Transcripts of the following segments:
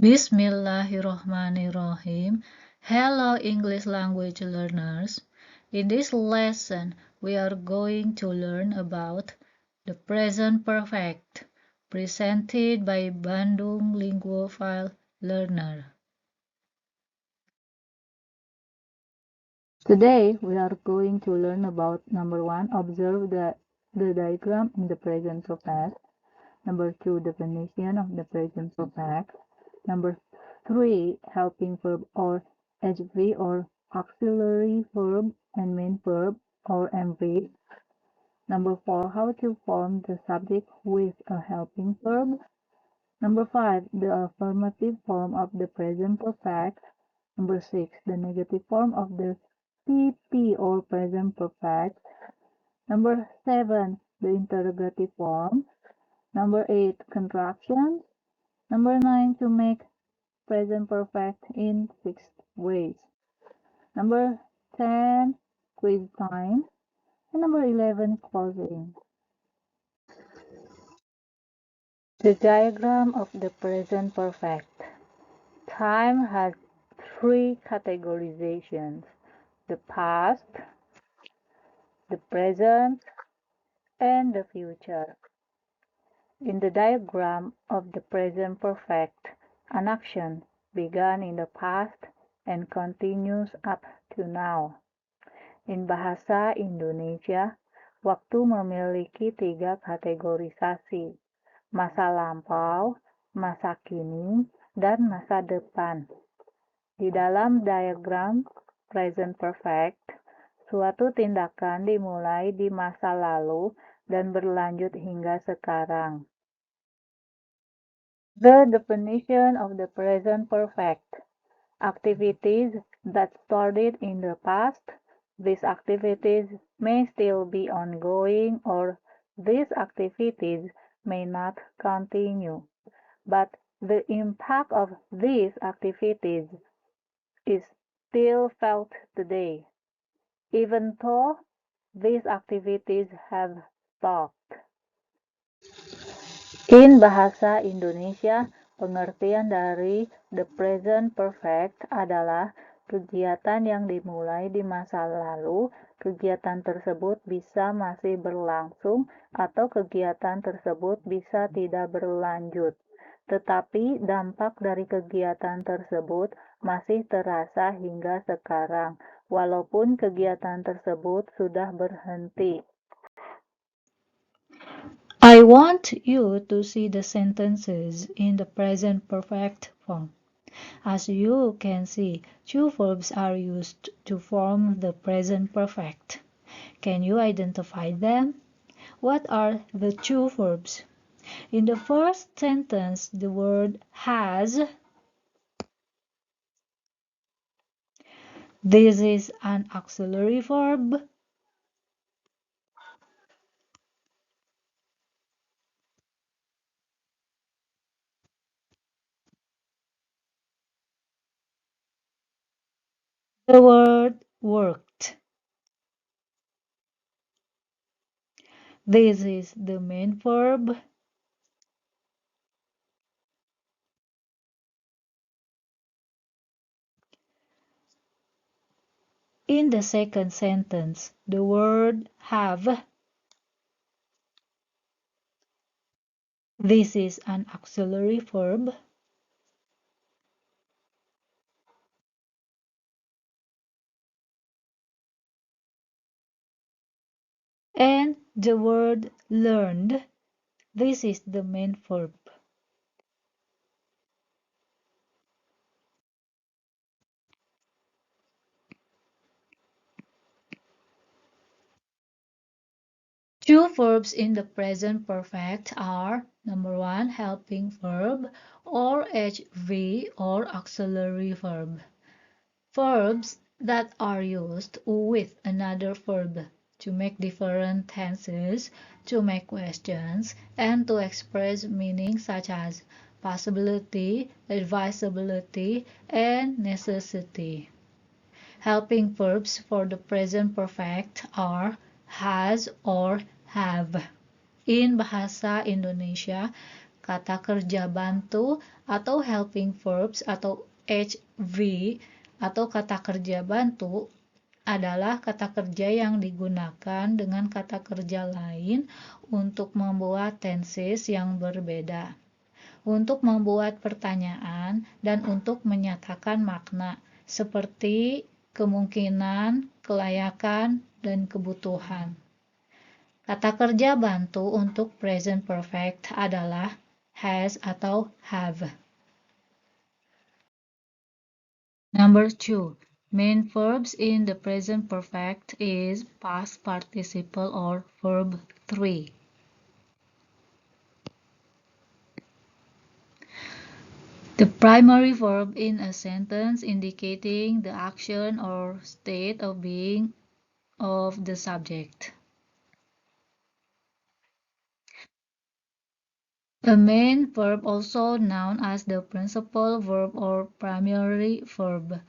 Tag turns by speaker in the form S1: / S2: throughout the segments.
S1: Bismillahirrohmanirrohim. Hello English language learners. In this lesson, we are going to learn about the present perfect, presented by Bandung Linguaphile learner. Today, we are going to learn about number 1, observe the diagram in the present perfect. Number 2, definition of the present perfect. Number 3, helping verb or HV or auxiliary verb and main verb or MV. Number 4, how to form the subject with a helping verb. Number 5, the affirmative form of the present perfect. Number 6, the negative form of the PP or present perfect. Number 7, the interrogative form. Number 8, contractions. Number 9, to make present perfect in 6 ways. Number 10, quiz time. And number 11, closing. The diagram of the present perfect. Time has 3 categorizations: the past, the present, and the future. In the diagram of the present perfect, an action began in the past and continues up to now. In bahasa Indonesia, waktu memiliki 3 kategorisasi: masa lampau, masa kini, dan masa depan. Di dalam diagram present perfect, suatu tindakan dimulai di masa lalu dan berlanjut hingga sekarang. The definition of the present perfect. Activities that started in the past. These activities may still be ongoing or these activities may not continue, but the impact of these activities is still felt today, even though these activities have stopped. In bahasa Indonesia, pengertian dari the present perfect adalah kegiatan yang dimulai di masa lalu. Kegiatan tersebut bisa masih berlangsung atau kegiatan tersebut bisa tidak berlanjut. Tetapi dampak dari kegiatan tersebut masih terasa hingga sekarang, walaupun kegiatan tersebut sudah berhenti. I want you to see the sentences in the present perfect form. As you can see, 2 verbs are used to form the present perfect. Can you identify them? What are the 2 verbs? In the first sentence, the word has. This is an auxiliary verb. The word worked. This is the main verb. In the second sentence, the word have. This is an auxiliary verb. And the word learned. This is the main verb. Two verbs in the present perfect are number 1, helping verb or HV or auxiliary verb. Verbs that are used with another verb to make different tenses, to make questions, and to express meaning such as possibility, advisability, and necessity. Helping verbs for the present perfect are has or have. In bahasa Indonesia, Kata kerja bantu atau helping verbs atau HV atau kata kerja bantu adalah kata kerja yang digunakan dengan kata kerja lain untuk membuat tenses yang berbeda, untuk membuat pertanyaan, dan untuk menyatakan makna, seperti kemungkinan, kelayakan, dan kebutuhan. Kata kerja bantu untuk present perfect adalah has atau have. Number 2. Main verbs in the present perfect is past participle or verb 3. The primary verb in a sentence indicating the action or state of being of the subject. A main verb, also known as the principal verb or primary verb,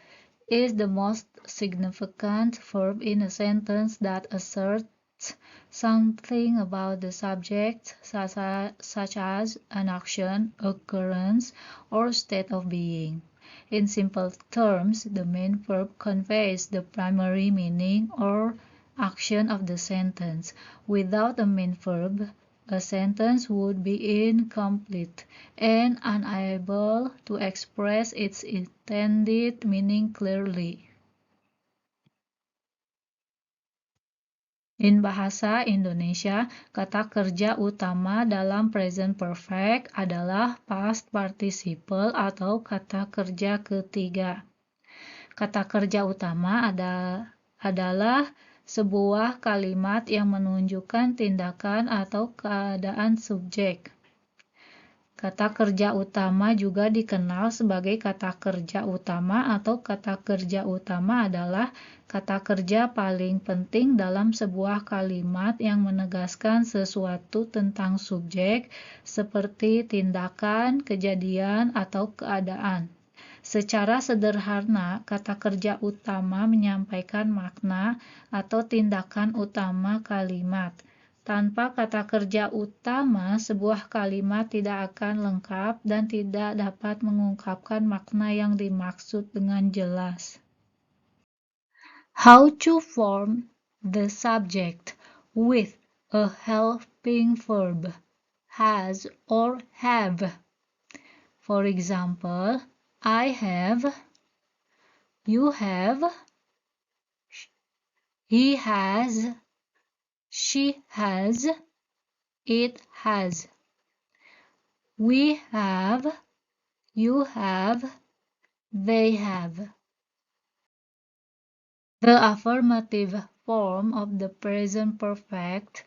S1: is the most significant verb in a sentence that asserts something about the subject, such as an action, occurrence, or state of being. In simple terms, the main verb conveys the primary meaning or action of the sentence. Without a main verb, a sentence would be incomplete and unable to express its intended meaning clearly. In bahasa Indonesia, kata kerja utama dalam present perfect adalah past participle atau kata kerja ketiga. Kata kerja utama adalah sebuah kalimat yang menunjukkan tindakan atau keadaan subjek. Kata kerja utama juga dikenal sebagai kata kerja utama atau kata kerja utama adalah kata kerja paling penting dalam sebuah kalimat yang menegaskan sesuatu tentang subjek seperti tindakan, kejadian, atau keadaan. Secara sederhana, kata kerja utama menyampaikan makna atau tindakan utama kalimat. Tanpa kata kerja utama, sebuah kalimat tidak akan lengkap dan tidak dapat mengungkapkan makna yang dimaksud dengan jelas. How to form the subject with a helping verb, has or have. For example, I have, you have, he has, she has, it has. We have, you have, they have. The affirmative form of the present perfect,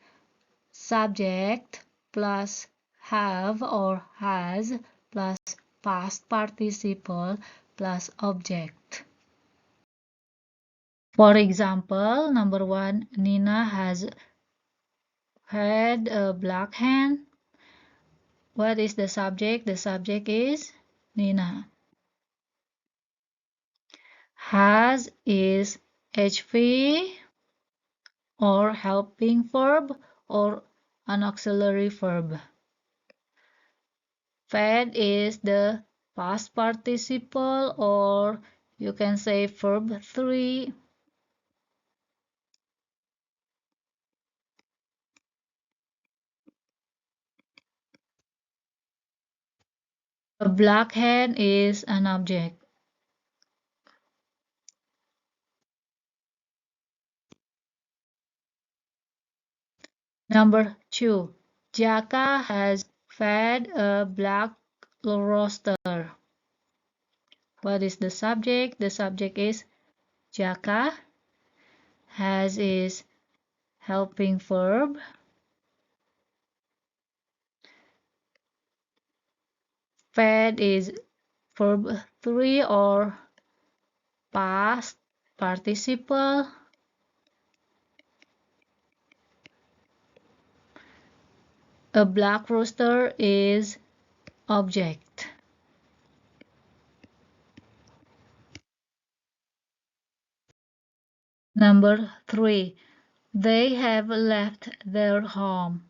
S1: subject plus have or has plus past participle plus object. For example, number 1, Nina has had a black hen. What is the subject? The subject is Nina. Has is HV or helping verb or an auxiliary verb. Fed is the past participle or you can say verb 3. A black hen is an object. Number 2. Jaka has fed a black rooster. What is the subject? The subject is Jaka. Has is helping verb. Fed is verb 3 or past participle. A black rooster is object. Number 3. They have left their home.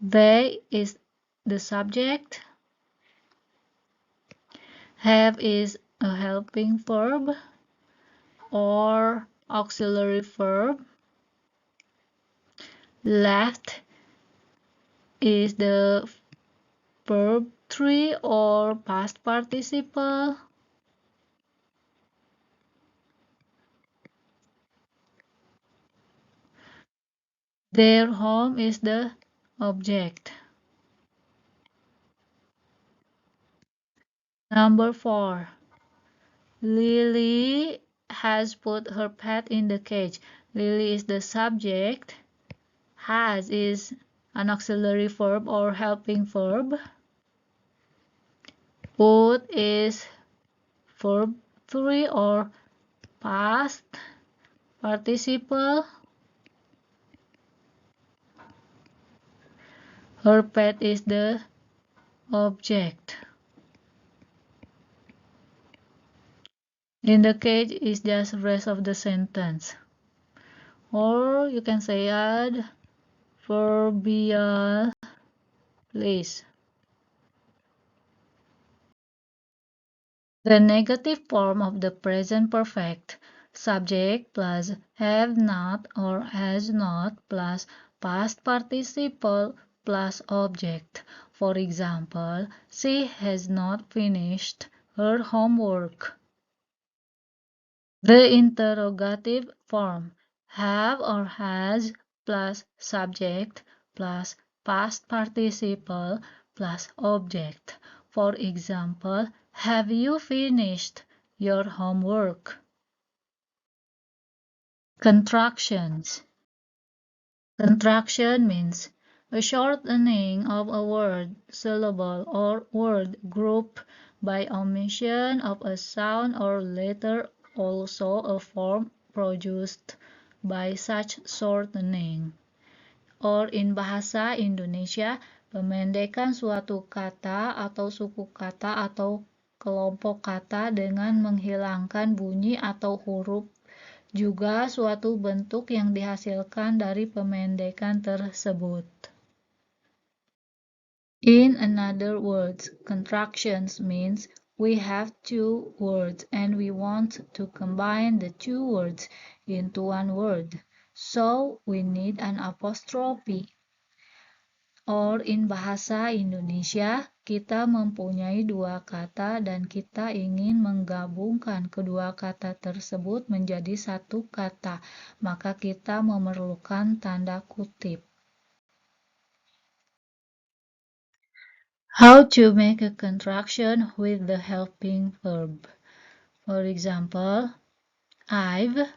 S1: They is the subject. Have is a helping verb or auxiliary verb. Left is the verb 3 or past participle. Their home is the object. Number 4. Lily has put her pet in the cage. Lily is the subject. Has is an auxiliary verb or helping verb. Put is verb 3 or past participle. Her pet is the object. In the cage is just rest of the sentence. Or you can say add verbial place. The negative form of the present perfect, subject plus have not or has not plus past participle plus object. For example, she has not finished her homework. The interrogative form, have or has plus subject plus past participle plus object. For example, have you finished your homework? Contractions. Contraction means a shortening of a word, syllable, or word group by omission of a sound or letter, also a form produced by such shortening. Or in bahasa Indonesia, pemendekan suatu kata atau suku kata atau kelompok kata dengan menghilangkan bunyi atau huruf juga suatu bentuk yang dihasilkan dari pemendekan tersebut. In another words, contractions means we have two words and we want to combine the two words into one word. So we need an apostrophe. Or in bahasa Indonesia, kita mempunyai dua kata dan kita ingin menggabungkan kedua kata tersebut menjadi satu kata, maka kita memerlukan tanda kutip. How to make a contraction with the helping verb. For example, I've,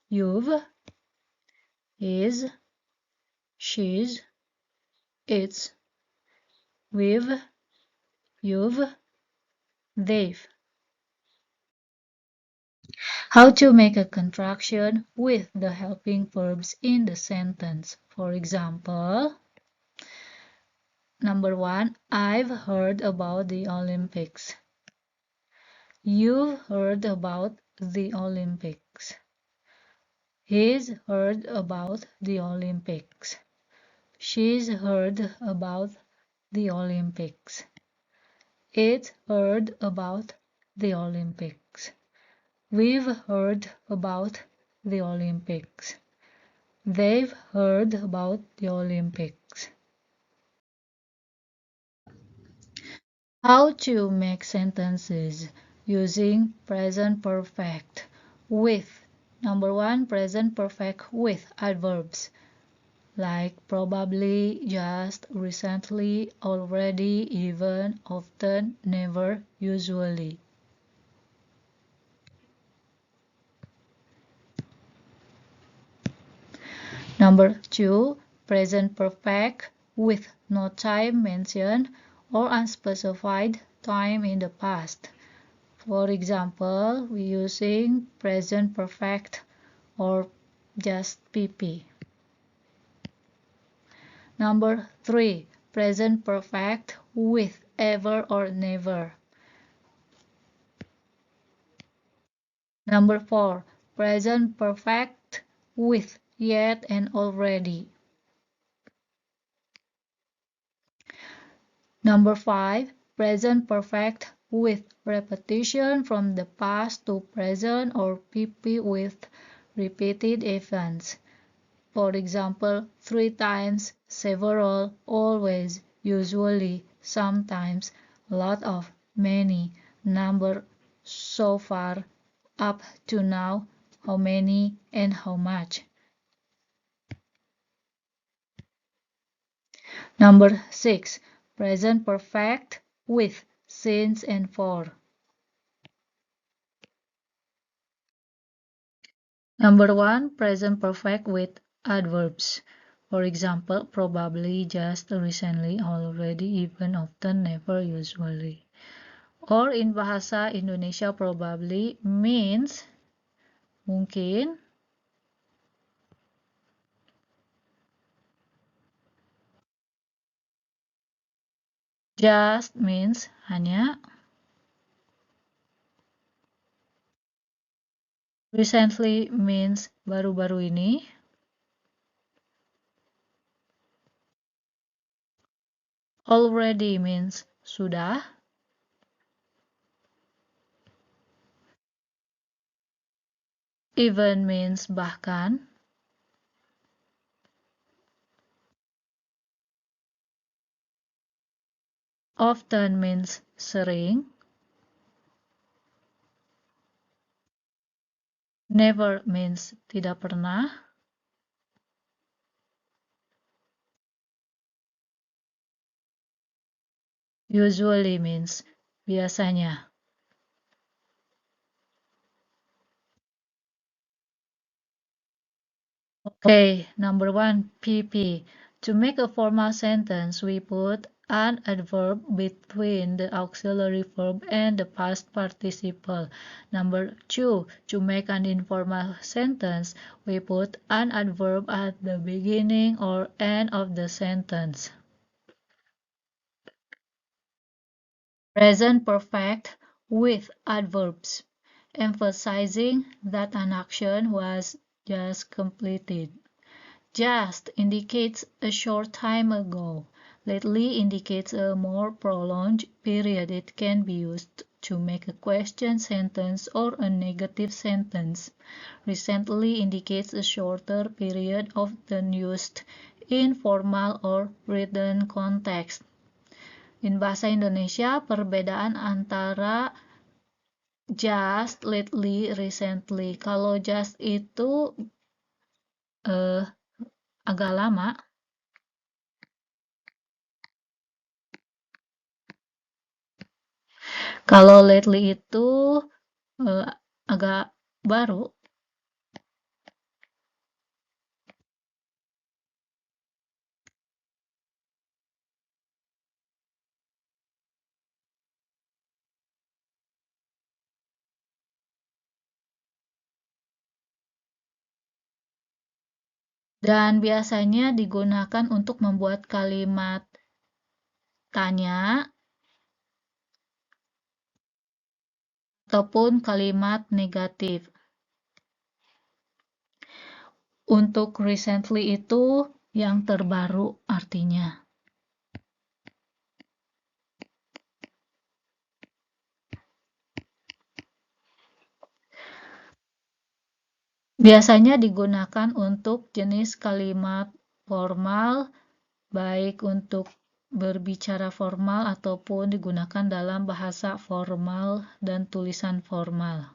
S1: you've, is, she's, it's, we've, you've, they've. How to make a contraction with the helping verbs in the sentence. For example, number 1, I've heard about the Olympics. You've heard about the Olympics. He's heard about the Olympics. She's heard about the Olympics. It's heard about the Olympics. We've heard about the Olympics. They've heard about the Olympics. How to make sentences using present perfect with. Number 1, present perfect with adverbs like probably, just, recently, already, even, often, never, usually. Number 2, present perfect with no time mentioned or unspecified time in the past. For example, we using present perfect or just PP. Number 3, present perfect with ever or never. Number 4, present perfect with yet and already. Number 5, present perfect with repetition from the past to present or PP with repeated events. For example, 3 times, several, always, usually, sometimes, a lot of, many, number, so far, up to now, how many, and how much. Number 6, present perfect with since and for. Number 1, present perfect with adverbs. For example, probably, just, recently, already, even, often, never, usually. Or in bahasa Indonesia, probably means mungkin, just means hanya, recently means baru-baru ini, already means sudah, even means bahkan, often means sering, never means tidak pernah, usually means biasanya. Okay, number 1, PP. To make a formal sentence, we put an adverb between the auxiliary verb and the past participle. Number 2, to make an informal sentence, we put an adverb at the beginning or end of the sentence. Present perfect with adverbs, emphasizing that an action was just completed. Just indicates a short time ago. Lately indicates a more prolonged period. It can be used to make a question sentence or a negative sentence. Recently indicates a shorter period often used in formal or written context. In bahasa Indonesia, perbedaan antara just, lately, recently. Kalau just itu agak lama. Kalau lately itu agak baru. Dan biasanya digunakan untuk membuat kalimat tanya ataupun kalimat negatif. Untuk recently itu yang terbaru artinya. Biasanya digunakan untuk jenis kalimat formal, baik untuk berbicara formal ataupun digunakan dalam bahasa formal dan tulisan formal.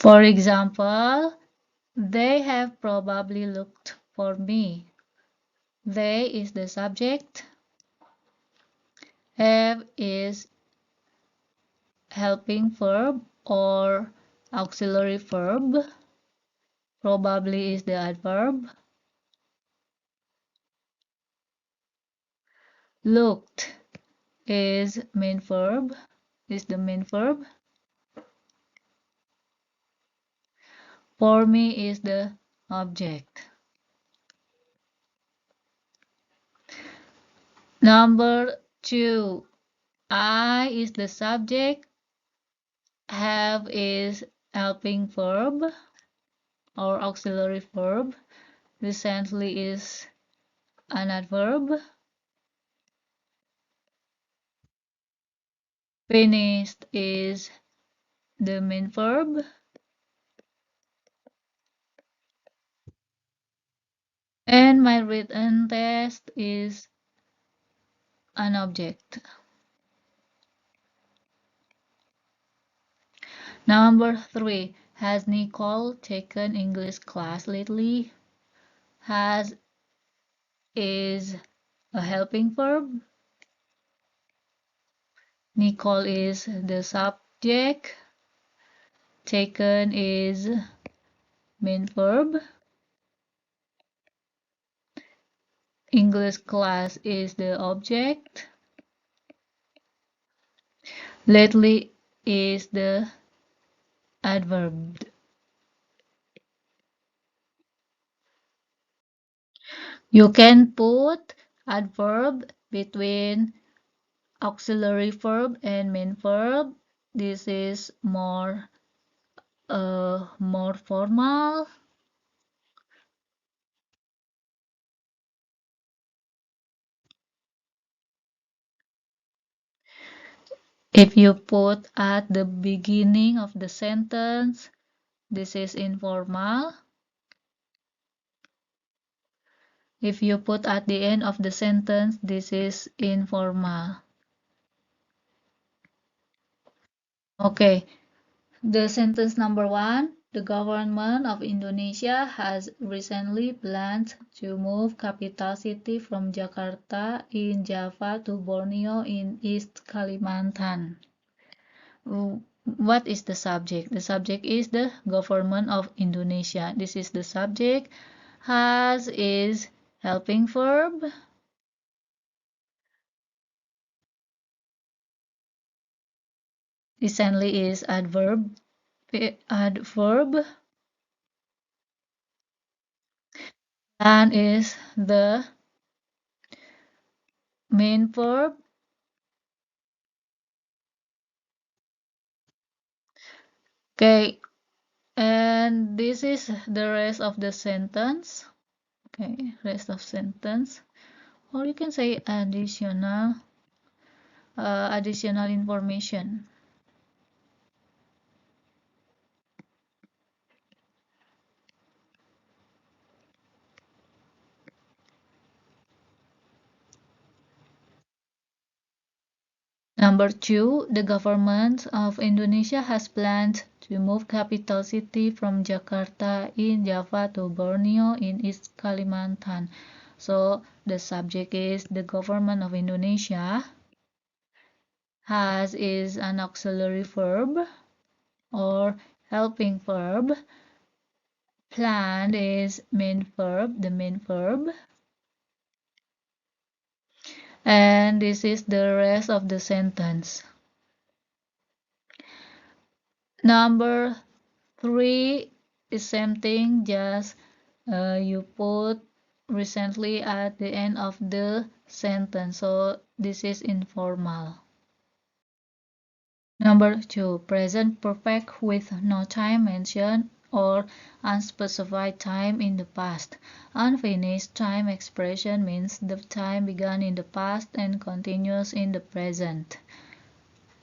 S1: For example, they have probably looked for me. They is the subject. Have is helping verb or auxiliary verb. Probably is the adverb. Looked is the main verb. For me is the object. Number 2. I is the subject. Have is helping verb or auxiliary verb. Recently is an adverb. Finished is the main verb. And my written test is an object. Number 3. Has Nicole taken English class lately? Has is a helping verb. Nicole is the subject. Taken is main verb. English class is the object. Lately is the adverb. You can put adverb between auxiliary verb and main verb. This is more formal. If you put at the beginning of the sentence, this is informal. If you put at the end of the sentence, this is informal. Okay, the sentence number 1. The government of Indonesia has recently planned to move capital city from Jakarta in Java to Borneo in East Kalimantan. What is the subject? The subject is the government of Indonesia. This is the subject. Has is helping verb. Recently is adverb. And is the main verb. Okay, and this is the rest of the sentence. Okay, rest of sentence, or you can say additional information. Number 2, the government of Indonesia has planned to move capital city from Jakarta in Java to Borneo in East Kalimantan. So the subject is the government of Indonesia. Has is an auxiliary verb or helping verb. Planned is main verb, the main verb. And this is the rest of the sentence. Number 3 is same thing, just you put recently at the end of the sentence. So this is informal. Number 2, present perfect with no time mentioned or unspecified time in the past. Unfinished time expression means the time began in the past and continues in the present.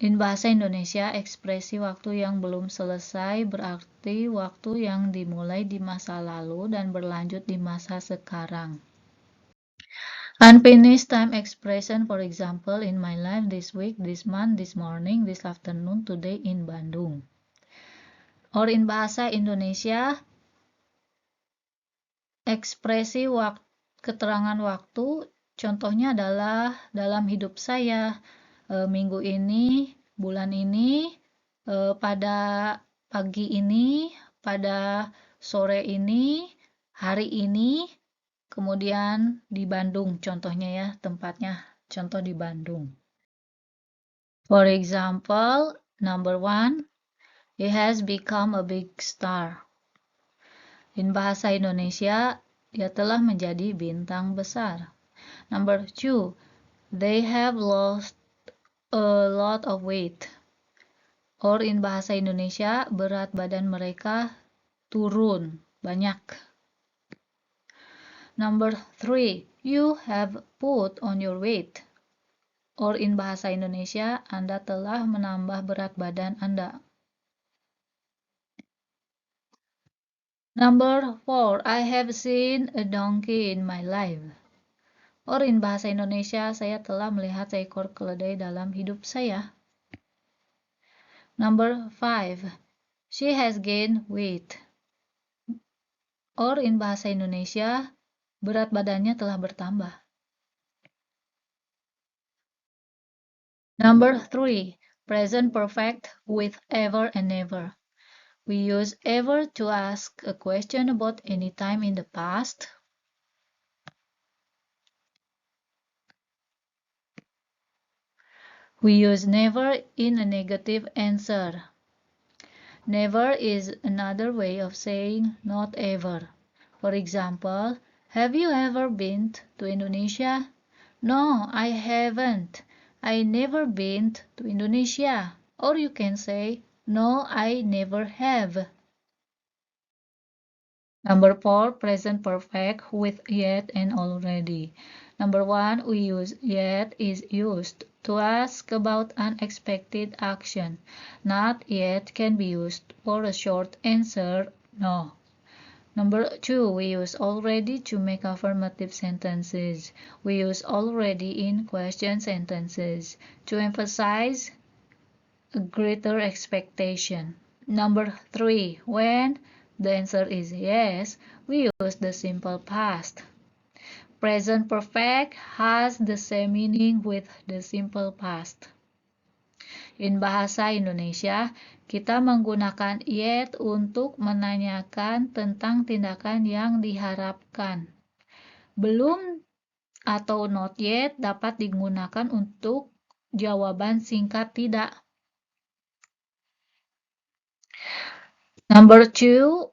S1: In bahasa Indonesia, ekspresi waktu yang belum selesai berarti waktu yang dimulai di masa lalu dan berlanjut di masa sekarang. Unfinished time expression, for example, in my life this week, this month, this morning, this afternoon, today in Bandung. Or in bahasa Indonesia, ekspresi keterangan waktu, contohnya adalah dalam hidup saya, minggu ini, bulan ini, pada pagi ini, pada sore ini, hari ini, kemudian di Bandung, contohnya ya, tempatnya, contoh di Bandung. For example, number 1, he has become a big star. In bahasa Indonesia, dia telah menjadi bintang besar. Number 2, they have lost a lot of weight. Or in bahasa Indonesia, berat badan mereka turun banyak. Number 3, you have put on your weight. Or in bahasa Indonesia, Anda telah menambah berat badan Anda. Number 4, I have seen a donkey in my life. Or in bahasa Indonesia, saya telah melihat seekor keledai dalam hidup saya. Number 5, she has gained weight. Or in bahasa Indonesia, berat badannya telah bertambah. Number 3, present perfect with ever and never. We use ever to ask a question about any time in the past. We use never in a negative answer. Never is another way of saying not ever. For example, have you ever been to Indonesia? No, I haven't. I never been to Indonesia. Or you can say, no, I never have. Number 4, present perfect with yet and already. Number 1, we use yet is used to ask about unexpected action. Not yet can be used for a short answer, no. Number 2, we use already to make affirmative sentences. We use already in question sentences to emphasize a greater expectation. Number 3, when the answer is yes, we use the simple past. Present perfect has the same meaning with the simple past. In bahasa Indonesia, kita menggunakan yet untuk menanyakan tentang tindakan yang diharapkan. Belum atau not yet dapat digunakan untuk jawaban singkat tidak. Number 2,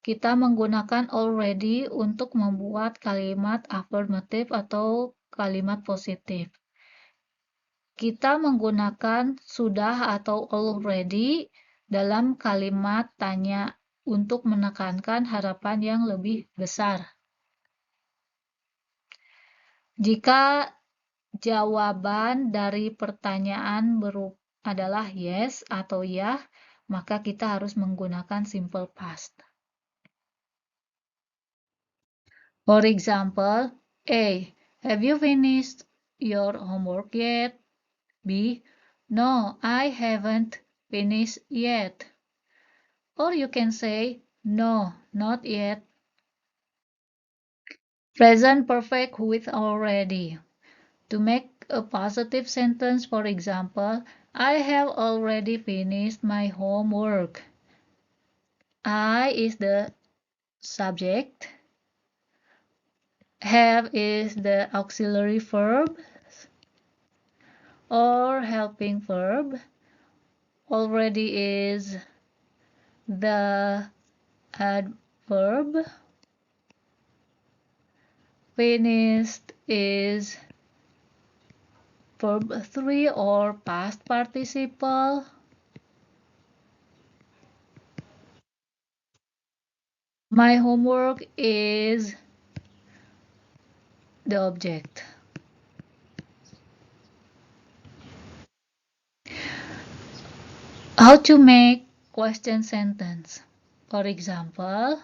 S1: kita menggunakan already untuk membuat kalimat affirmative atau kalimat positif. Kita menggunakan sudah atau already dalam kalimat tanya untuk menekankan harapan yang lebih besar. Jika jawaban dari pertanyaan adalah yes atau ya, maka kita harus menggunakan simple past. For example, A. Have you finished your homework yet? B. No, I haven't finished yet. Or you can say, no, not yet. Present perfect with already. To make a positive sentence, for example, I have already finished my homework. I is the subject. Have is the auxiliary verb or helping verb. Already is the adverb. Finished is verb 3 or past participle. My homework is the object. How to make question sentence? For example,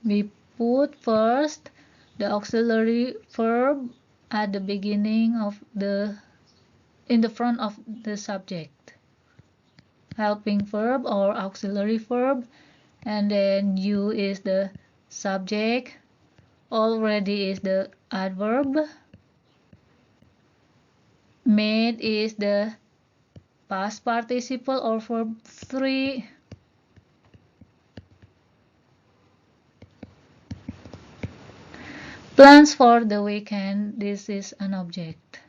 S1: we put first the auxiliary verb at the beginning of in the front of the subject. Helping verb or auxiliary verb, and then you is the subject, already is the adverb, made is the past participle or verb 3, plans for the weekend, this is an object.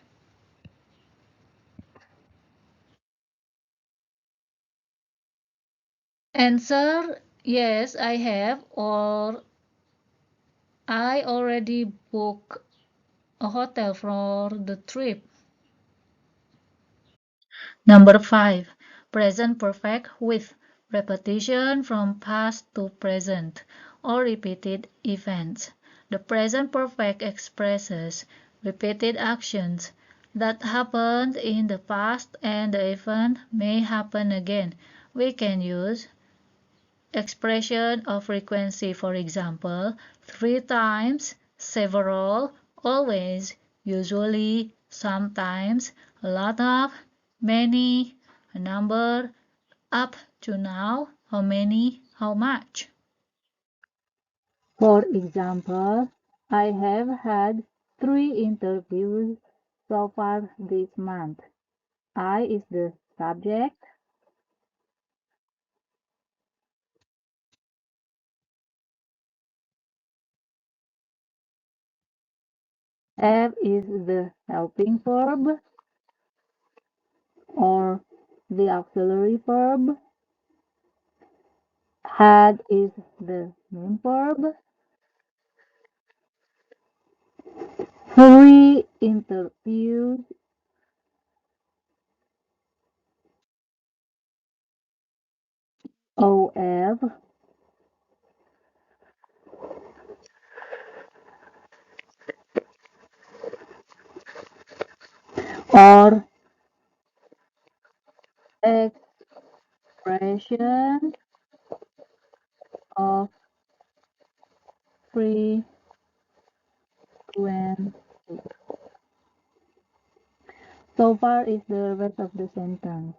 S1: Answer
S2: Yes, I have, or I already booked a hotel for the trip. Number 5. Present perfect with repetition from past to present or repeated events. The present perfect expresses repeated actions that happened in the past and the event may happen again. We can use expression of frequency, for example, 3 times, several, always, usually, sometimes, a lot of, many, a number, up to now, how many, how much.
S1: For example, I have had 3 interviews so far this month. I is the subject, have is the helping verb or the auxiliary verb, had is the main verb, 3 interviews, of, or expression of frequency. So far is the rest of the sentence.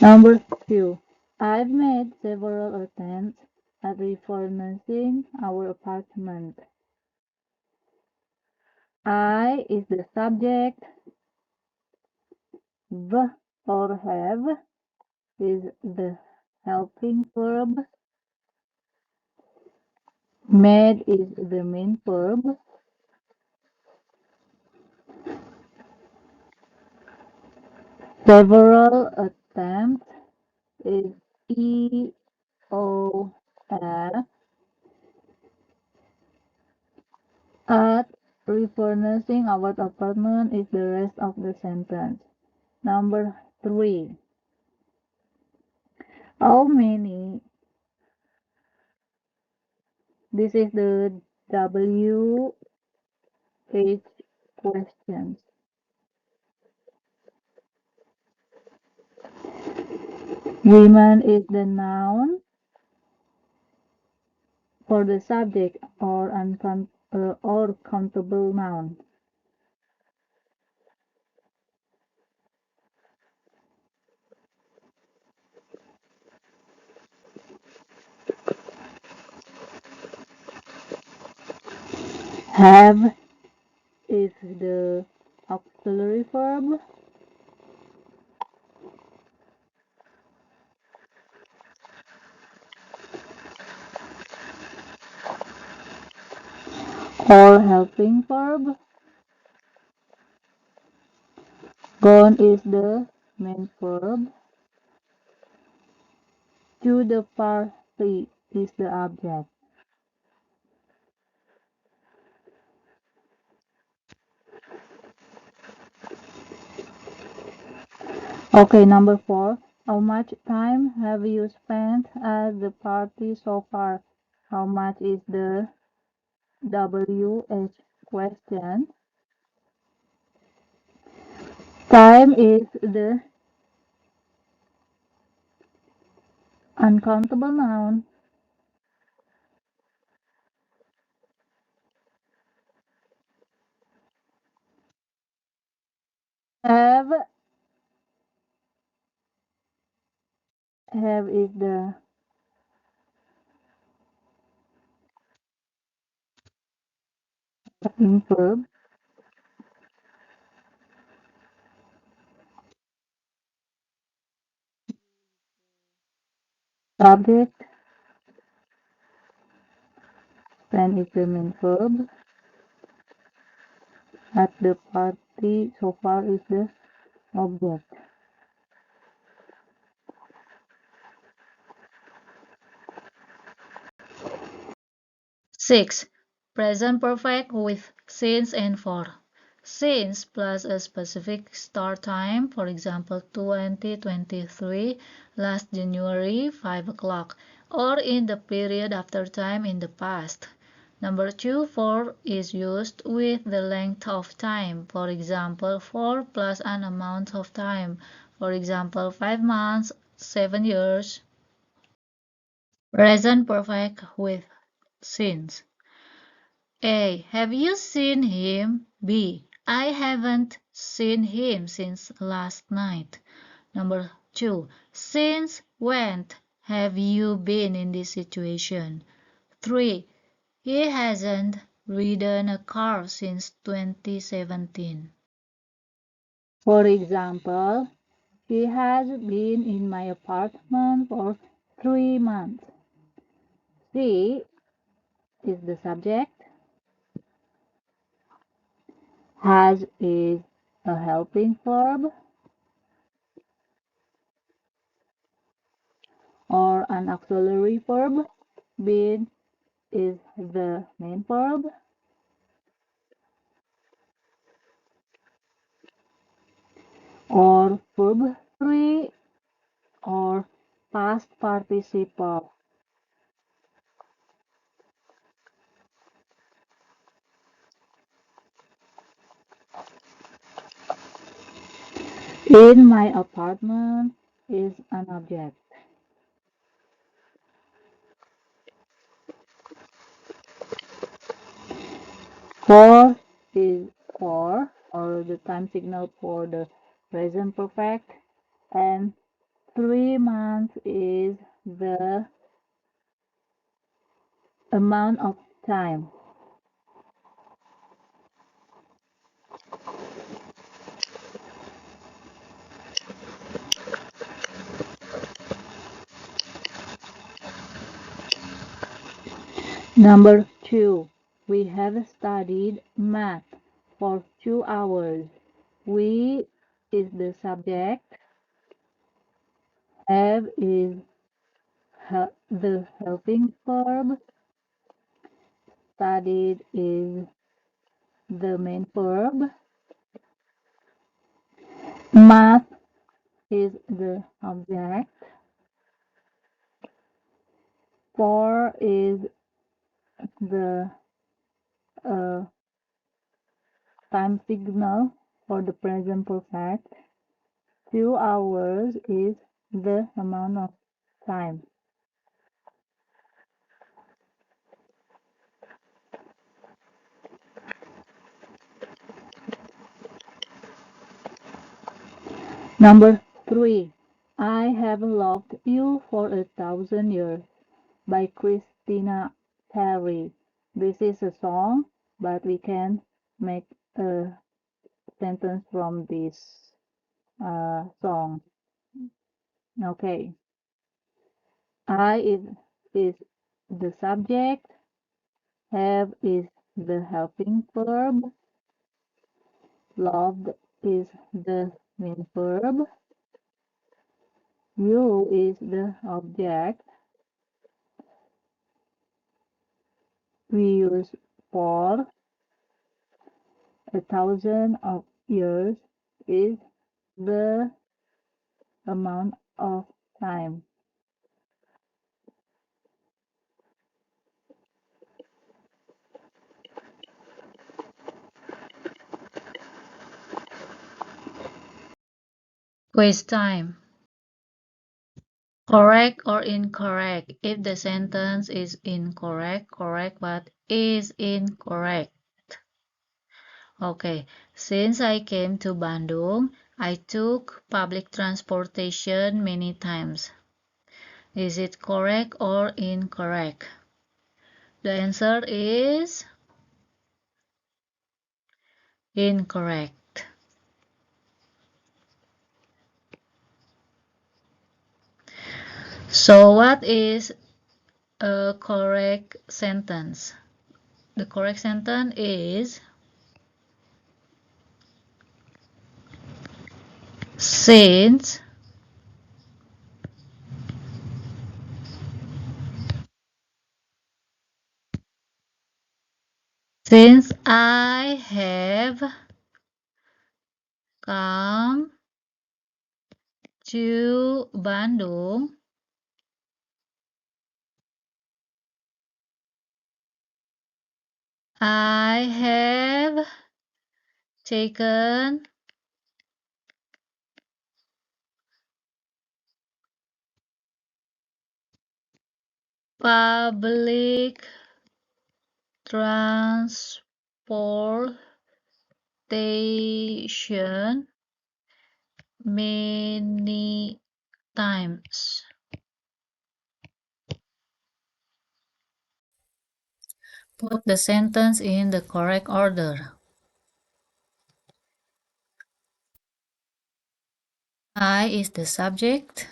S1: Number 2. I've made several attempts at refurnishing our apartment. I is the subject, v or have is the helping verb, made is the main verb, several attempts is EOF, at refurnishing our apartment is the rest of the sentence. Number 3. How many? This is the WH questions. Women is the noun for the subject or countable noun. Have is the auxiliary verb. Or helping verb. Gone is the main verb. To the party is the object. Okay, number 4. How much time have you spent at the party so far? How much is the WH question? Time is the uncountable noun. Have have is the verb. Subject Spend is the main verb. At the party so far is the object.
S2: Six, present perfect with since and for. Since plus a specific start time, for example 2023, last January 5 o'clock, or in the period after time in the past. Number 2, for is used with the length of time, for example 4 plus an amount of time, for example 5 months, 7 years. Present perfect with since. A. Have you seen him? B. I haven't seen him since last night. Number 2. Since when have you been in this situation? 3. He hasn't ridden a car since 2017.
S1: For example, she has been in my apartment for 3 months. She is the subject. Has is a helping verb or an auxiliary verb. Been is the main verb. Or verb 3 or past participle. In my apartment is an object. For is for, or the time signal for the present perfect, and 3 months is the amount of time. Number 2, we have studied math for 2 hours. We is the subject. Have is the helping verb. Studied is the main verb. Math is the object. For is the uh, time signal for the present perfect. 2 hours is the amount of time. Number 3, I have loved you for 1,000 years by Christina Perry. This is a song, but we can make a sentence from this song. Okay. I is the subject. Have is the helping verb. Loved is the main verb. You is the object. We use for. 1,000 of years is the amount of time.
S2: Quiz time. Correct or incorrect? If the sentence is incorrect, correct, but is incorrect. Okay, since I came to Bandung, I took public transportation many times. Is it correct or incorrect? The answer is incorrect. So what is a correct sentence? The correct sentence is since I have come to Bandung, I have taken public transportation many times. Put the sentence in the correct order. I is the subject.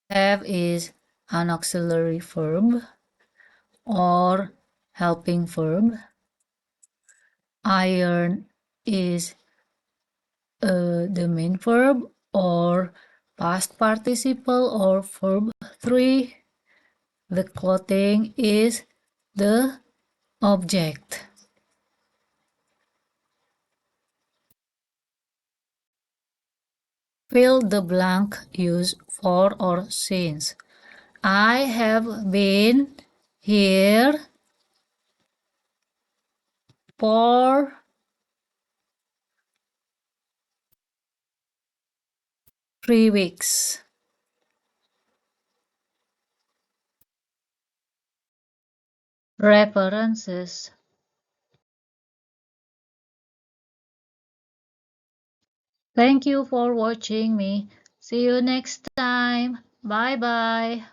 S2: Have is an auxiliary verb or helping verb. Iron is the main verb or past participle or verb 3. The clothing is the object. Fill the blank use for or since. I have been here for 3 weeks. References. Thank you for watching me. See you next time. Bye bye.